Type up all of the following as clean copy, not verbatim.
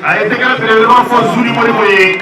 a été président pour Zuri Moriboye.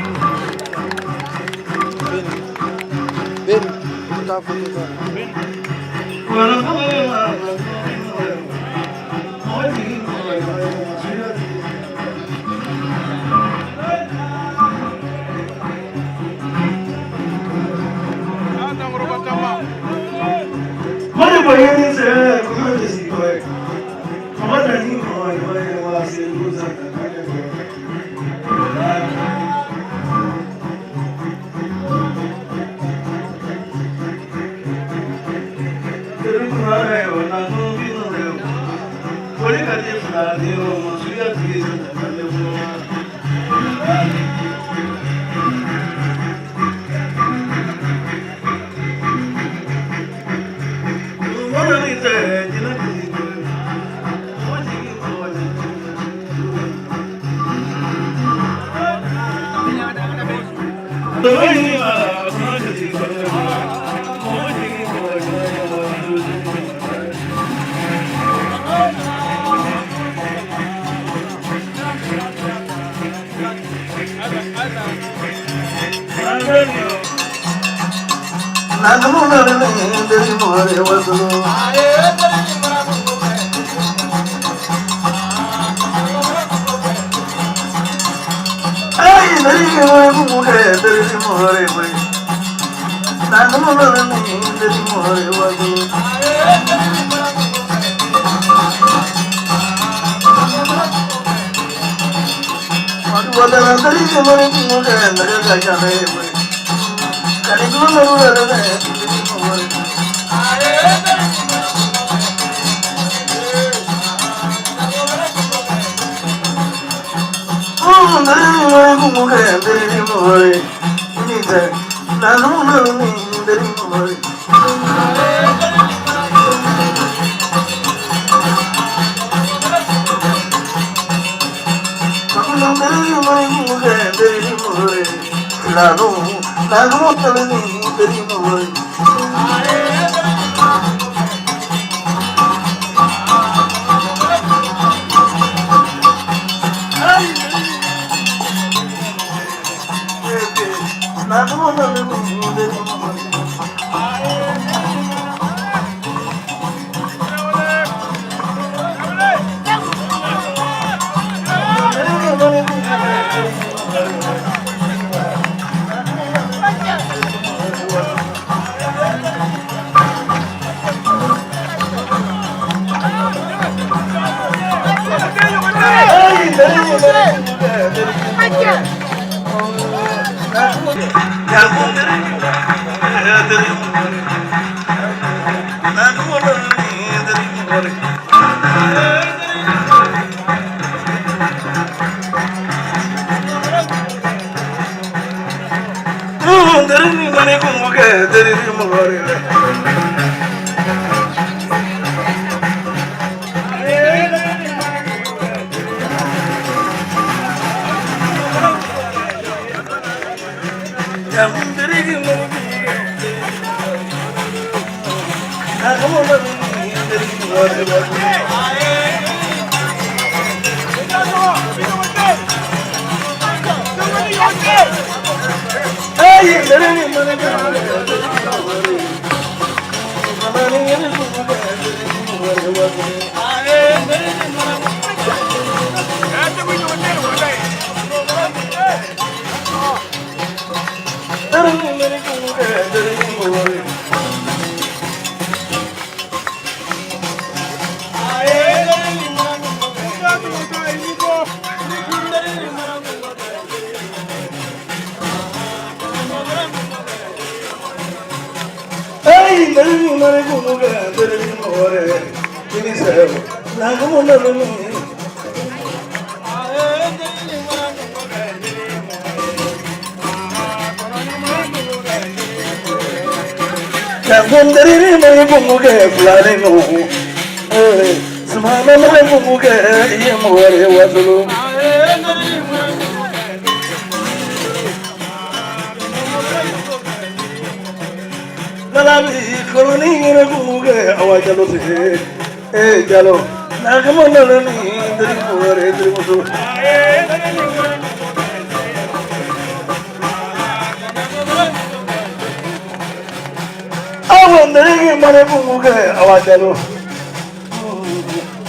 Awandere mare bunguke awajalo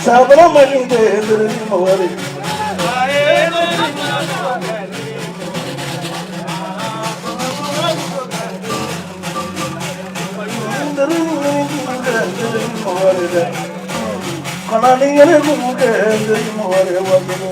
sabra malinde ndere mawari ndere mawari kanani ngere bunguke ndere mawari awajalo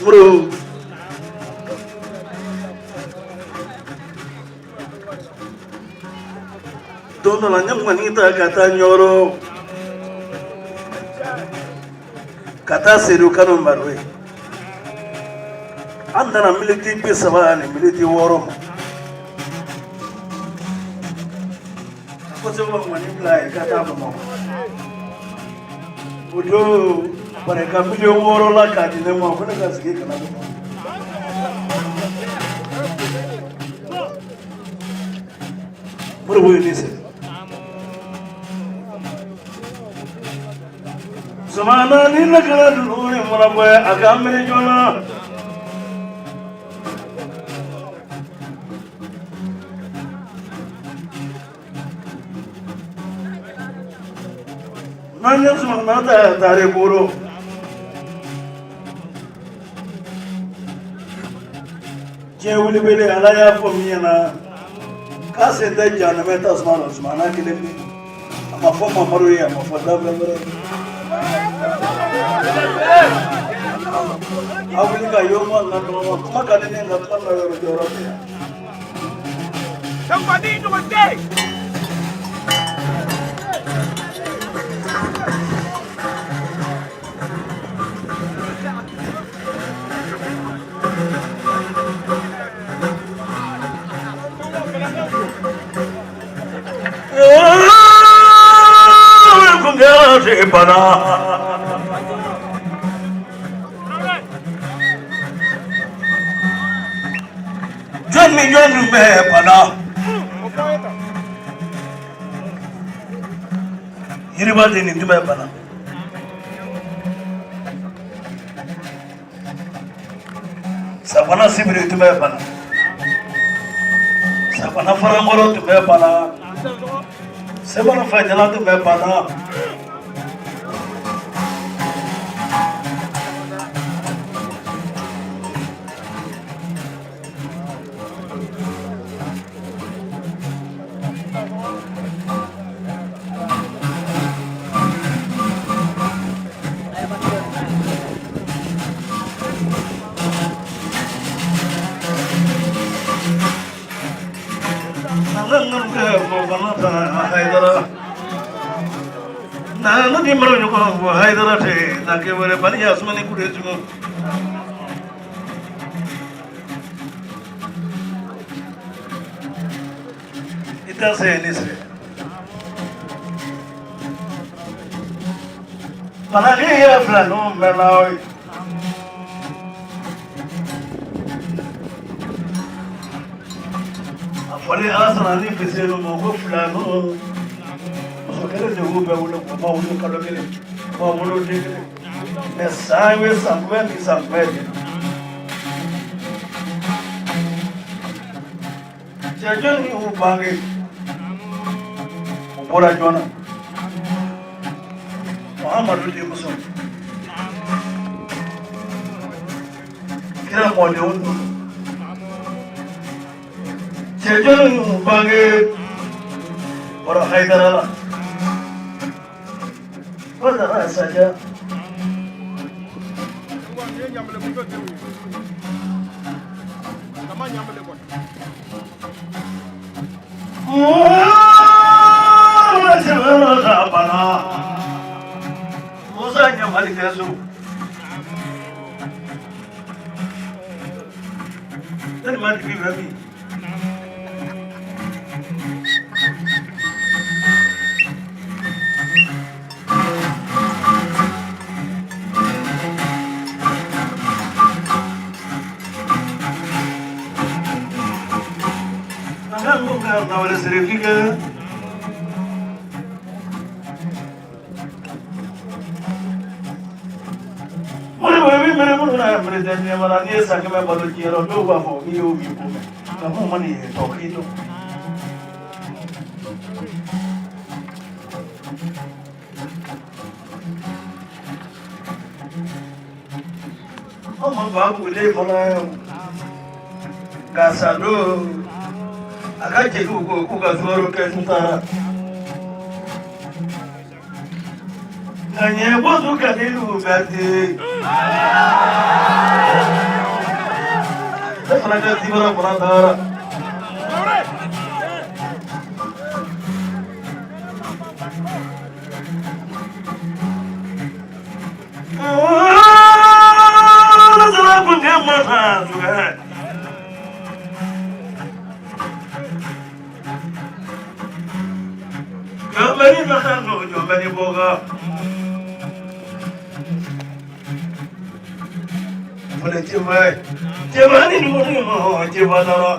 Muru dono la nyam manita kata nyoro kata seru kanu marwe andana militi pesaba ni militi woro ko se mo mani play kata mo udo pare ka milio woro la kati ne mo ko ka sike kana mo muru ni se Samana ni nakala dulu ni mulaboy agam me jona nanya samana ta tare boro je wuli bele alaya pomiyana kase da jana meta samana kilemi ama foma maruya ama fada bere Afrika yoma na no makane ne na tana yo joro ya somebody to stay Bana John me bana Yiriba de ni me bana Sabana sibiri tu me bana Sabana farangoro tu me bana Sabana fajala tu me bana Nana di maro nyoko haidara the na ke bore bani asmani kude jumo ita se ni se para que ya flano meloi afali asana ni feselo mo flano Kere de ube ule kwa ule kalogele kwa ule degele ne sawe samwe jajoni ubange ubora jona Muhammadu di muso kira mo de undu jajoni ubange ora haidara Wala rasa aja. Oh, mena president ne mara ni sa ke me balo kiro do ba fo mi o mi ko me ka mo mani to kito o mo ba ku le mo na gasado akaje ku ga zoro ke ntara anye bozu ka nilu gati Franga Tibara Pradara Gambari Mahano, Gambari Boga. Boleh cepat, cepat ni dulu, cepat dulu.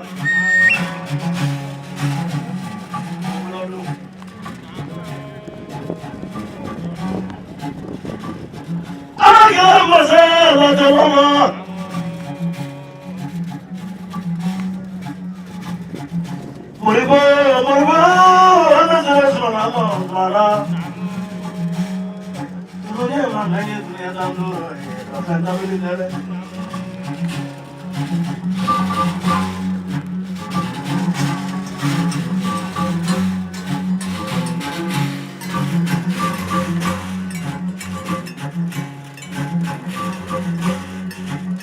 Agak masalah dalam. Muriba, anak jelas mana mana. Dunia mana ni dunia tandur, rasa tak boleh jalan.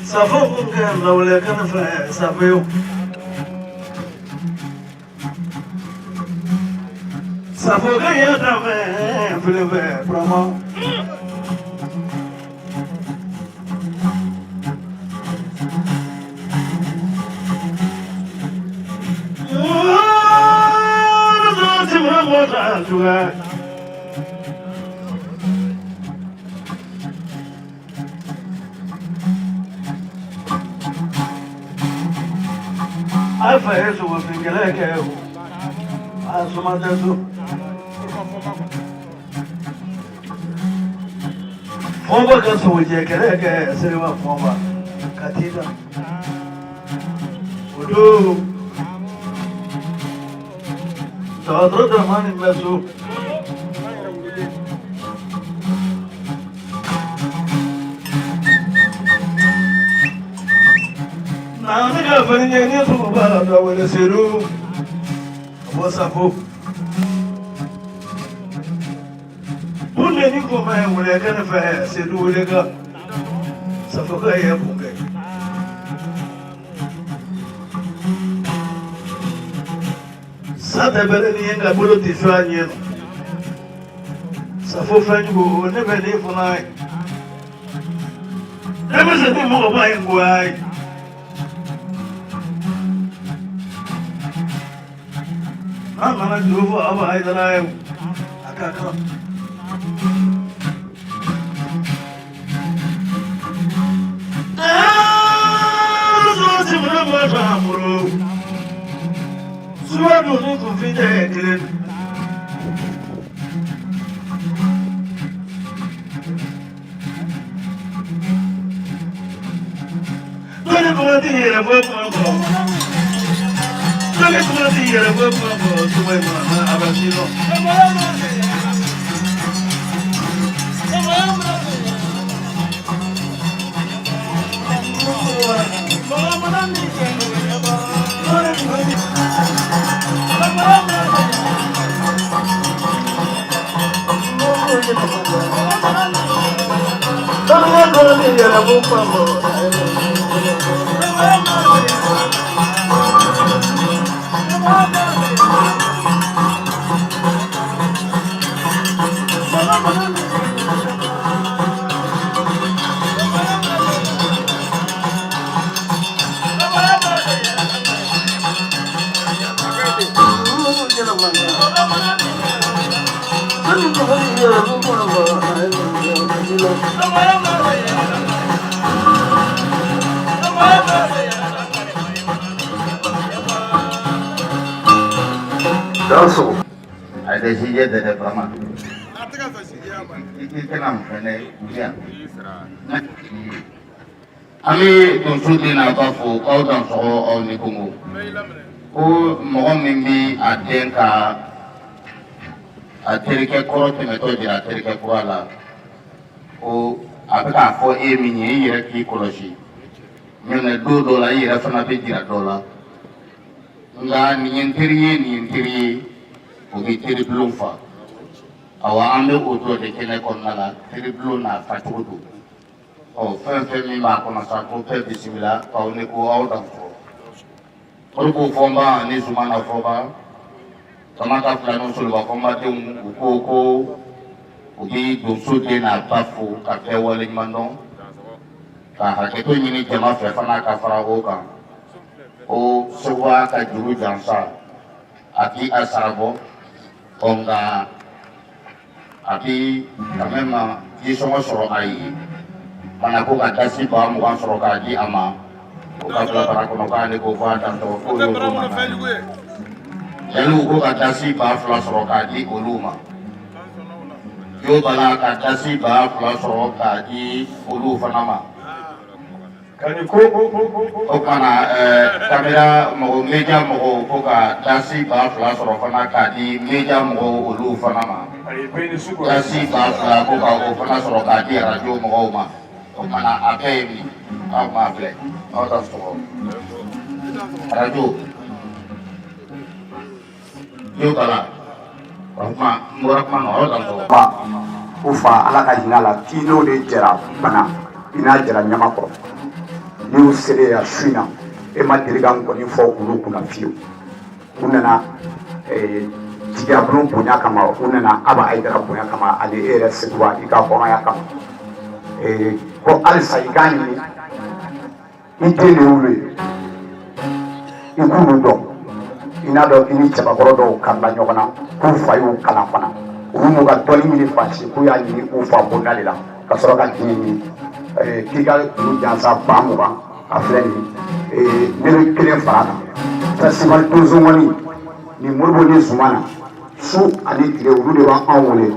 Safo bukan lawan kan safo. Safo kaya tak boleh promo. Juga apa itu pengelak itu asma itu Fomba kan sahaja kelak sewa fomba katida udah Sadro Dhamani Mesu Nani ka fanya ni tu ba da wala seru Wasafu Bunne ni ko mai wala kana fa seru wala ka Safoka ya bunge Sata bere ni yenga bolo tiswanye Safo fanyu bo ne bele funai Deme se ni mo ba ngwai Mana jovo aba ai dana akaka Zo simra ma amuro Suado ni confide kile Dole ko ti yere bo ko Dole ko ti yere bo ko suwe ma abasino Dosu ada sijil dari Brahma. Kita nam kene ujian. Ami donso de n'a ba fo k'aw dan sɔgɔ aw ni kungo ko mɔgɔ min bi a den ka a terikɛ kɔrɔ tɛmɛtɔ jira a terikɛ kura la ko a bɛ k'a fɔ e min ye i yɛrɛ k'i kɔlɔsi ɲɔnɛ don dɔ la i yɛrɛ fana bɛ jira dɔ la nka nin ye n teri ye nin ye n teri ye o bɛ teri bulon fa awa an bɛ o dɔ de kɛnɛ kɔnɔna la teri bulon n'a fa cogo don fɛn fɛn min b'a kɔnɔ sa ko bɛɛ bisimila k'aw ni ko aw dan sɔrɔ olu k'o fɔnba ni Zumana fɔba Kamata Fulani Soloba fɔnbadenw u ko ko u bɛ donso den n'a ba fo ka bɛɛ waleɲuman dɔn ka hakɛto ɲini jama fɛ fana ka fara o kan ko Seguba ka juru jansa a k'i a sarabɔ nka a bɛ quand même jisɔngɔ sɔrɔ a ye mana ko ka dasi ba 20 sɔrɔ k'a di a ma o ka bila bara kɔnɔ k'ale ko f'a dan tɔgɔ ko y'olu ma yanni ko ka dasi ba 2 sɔrɔ k'a di olu ma yo bala ka dasi ba 2 sɔrɔ k'a di olu fana ma o kana kamera mɔgɔ media mɔgɔw ko ka dasi ba 2 sɔrɔ fana k'a di media mɔgɔw olu fana ma dasi ba 2 ko ka o fana sɔrɔ k'a di radio mɔgɔw ma o mana a bɛɛ ye min aw m'a filɛ aw ka sɔgɔ radio yo bala o kuma n bɔra kuma na aw ka sɔgɔ ko fa ala ka hinɛ la k'i n'o de jɛra bana i n'a jɛra ɲamakɔrɔ n'i y'u selen ya su in na e ma deli ka nkɔni fɔ olu kunna fiyewu u nana jigiya bulon bonya kama u nana Aba Ayidara bonya kama ani e yɛrɛ Seguba i ka hɔrɔnya kama ko halisa i k'a ɲini i den de y'olu ye i k'olu dɔn i n'a dɔn i ni cɛbakɔrɔ dɔw karila ɲɔgɔn na k'u fa y'u kalan fana olu m'u ka dɔnni ɲini fansi k'u y'a ɲini k'u fa bonda de la ka sɔrɔ ka diɲɛ ɲini k'i ka kulu jansa 20 a filɛ nin ne bɛ kelen fara kan festival donso kɔni ni Modibo ni Zumana su ani tile olu de b'an wele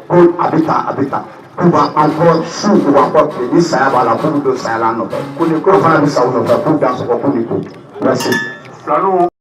ko a bɛ tan k'u b'an kɔrɔ su k'u b'an kɔrɔ tile ni saya b'a la k'u bɛ don saya la nɔfɛ ko ni ko fana bɛ sa u nɔfɛ k'u dan sɔgɔ k'u ni ko merci.